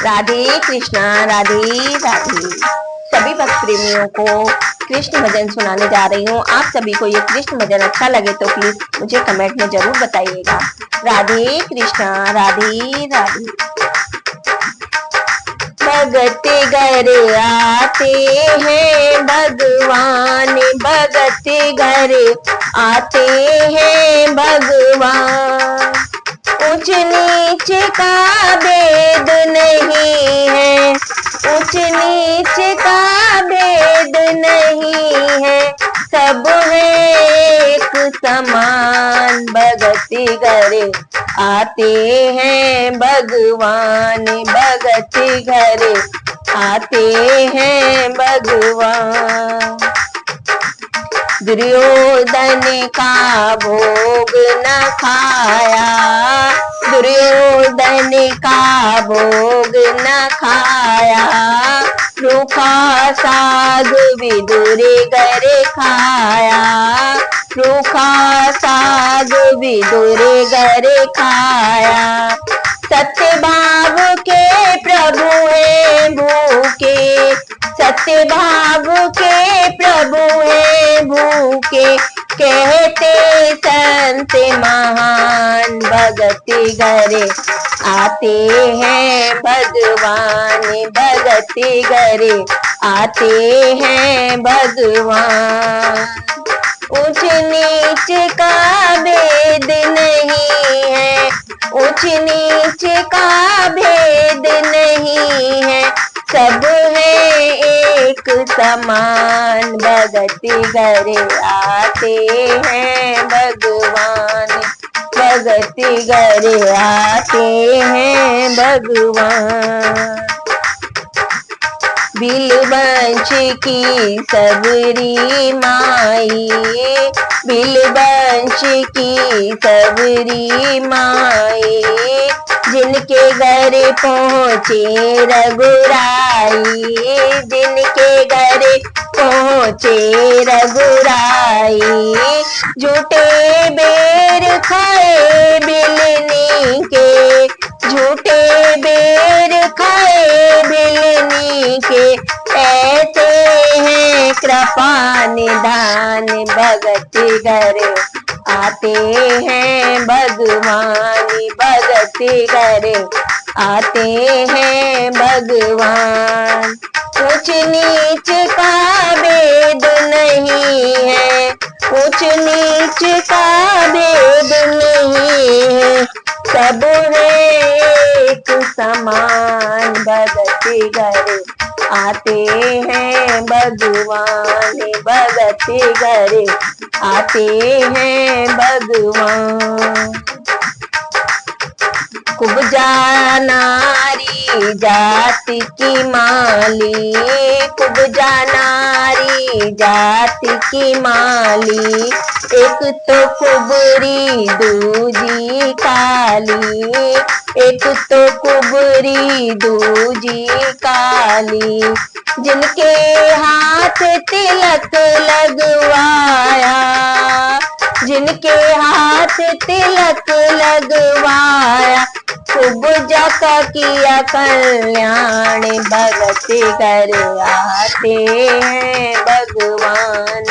राधे कृष्णा, राधे राधे। सभी भक्त प्रेमियों को कृष्ण भजन सुनाने जा रही हूँ। आप सभी को ये कृष्ण भजन अच्छा लगे तो प्लीज मुझे कमेंट में जरूर बताइएगा। राधे कृष्णा, राधे राधे। भगत घर आते हैं भगवान, भगत घर आते हैं भगवान। ऊंच नीच का भेद नहीं है, ऊंच नीच का भेद नहीं है, सब है एक समान। भगति घर आते हैं भगवान, भगति घर आते हैं भगवान। दुर्योधन का भोग न खाया, दुर्योधन का भोग न खाया, रूखा साग विदुर घर खाया, रूखा साग विदुर घर खाया। सत्य भाव के प्रभु है भूखे, सत्य भाव के प्रभु है भूखे, कहते संत महान। भगति घर आते हैं भगवान, भगति घर आते हैं भगवान। ऊंच नीच का भेद नहीं है, ऊंच नीच का भेद नहीं है, सब है एक समान। भगति घर आते हैं भगवान, भगति घर आते हैं भगवान। बिलवंश की सबरी माई, बिलवंश की सबरी माई, जिनके घर पहुँचे रघुराई, जिनके घर पहुँचे रघुराई। झूठे बेर खाए बिलनी के, झूठे बेर खाए बिलनी के, ऐसे हैं कृपा निधान। भगति घर आते हैं भगवान, भगति घर आते हैं भगवान। ऊंच नीच का भेद नहीं है, ऊंच नीच का भेद नहीं है, सब है एक समान। भगति घर आते हैं भगवान, भगति घर आते हैं भगवान। कुब्जा नारी जाति की माली, कुब्जा नारी जाति की माली, एक तो कुबरी दूजी काली, एक तो कुबरी दूजी काली। जिनके हाथ तिलक लगवाया, जिनके हाथ तिलक लगवाया, कुब्जा का किया कल्याण। भगति घर आते हैं भगवान,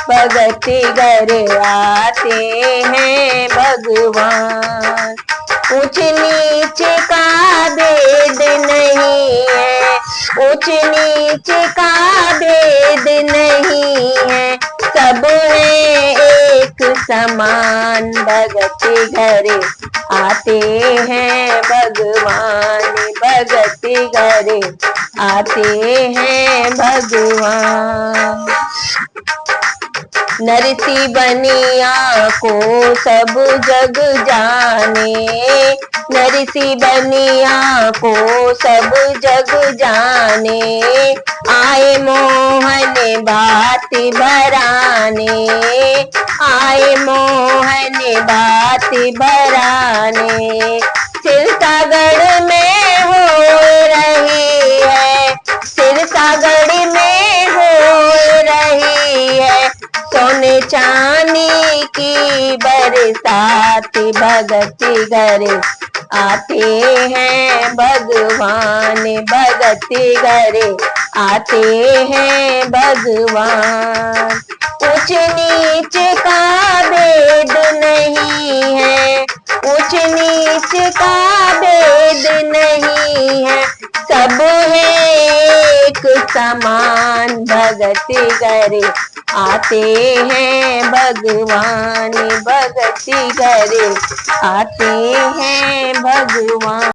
भगति घर आते हैं भगवान। ऊंच नीच का भेद नहीं है, ऊंच नीच का भेद नहीं है, सब है एक समान। भगति घर आते हैं भगवान, भगति घर आते हैं भगवान। नरसी बनिया को सब जग जाने, नरसी बनिया को सब जग जाने, आए मोहन बात भराने, आए मोहन बात भराने। सिरसागढ़ में हो रही है, सिरसागढ़ में हो रही है, सोने चांदी की बरसात। भगति करे, आते हैं भगवान भगति करे, आते हैं भगवान। ऊंच नीच का भेद नहीं है, ऊंच नीच का भेद नहीं है, सब है एक समान भगति करे, आते हैं भगवान भगति करे, आते हैं भगवान।